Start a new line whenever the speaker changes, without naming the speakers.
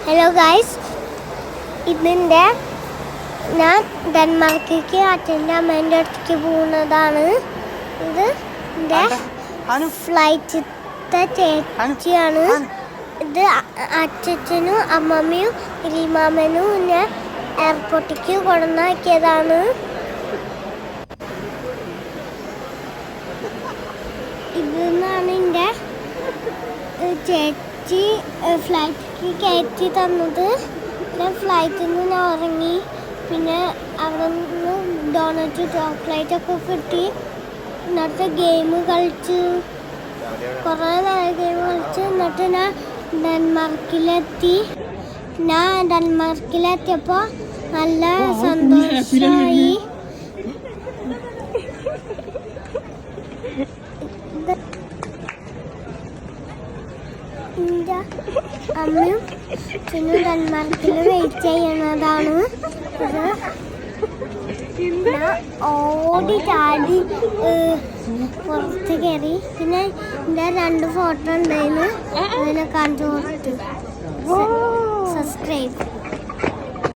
Hello guys, ഇതിൻ്റെ ഞാൻ ഡെൻമാർക്കിലേക്ക് അച്ഛൻ്റെ അമ്മേൻ്റെ അടുത്തേക്ക് പോകുന്നതാണ്. ഇത് എൻ്റെ ഫ്ലൈറ്റിലത്തെ ചേച്ചിയാണ്. ഇത് അച്ഛനും അമ്മമ്മയും ഇലിമാമനും എന്നെ എയർപോർട്ടിലേക്ക് കൊണ്ടുവന്നാക്കിയതാണ്. ഇതെന്നാണ് എൻ്റെ ചേച്ചി ഫ്ലൈറ്റിലേക്ക് കയറ്റി തന്നത്. പിന്നെ ഫ്ലൈറ്റിൽ നിന്ന് ഞാൻ ഇറങ്ങി. പിന്നെ അവിടെ നിന്ന് ഡോണറ്റ് ചോക്ലേറ്റൊക്കെ കിട്ടി. എന്നിട്ട് ഗെയിം കളിച്ച് കുറേ നേരം ഗെയിം കളിച്ച് എന്നിട്ട് ഞാൻ ഡെൻമാർക്കിലെത്തി. ഞാൻ ഡെൻമാർക്കിലെത്തിയപ്പോൾ നല്ല സന്തോഷമായി. എൻ്റെ അമ്മയും അച്ഛനും ഡെൻമാർക്കിൽ വെയിറ്റ് ചെയ്യുന്നതാണ്. ഇത് ഓടി ചാടി പുറത്ത് കയറി. പിന്നെ എൻ്റെ 2 ഫോട്ടോ ഉണ്ടായിരുന്നു, അതിനെ കാണിച്ചു കൊടുത്തു. സബ്സ്ക്രൈബ്.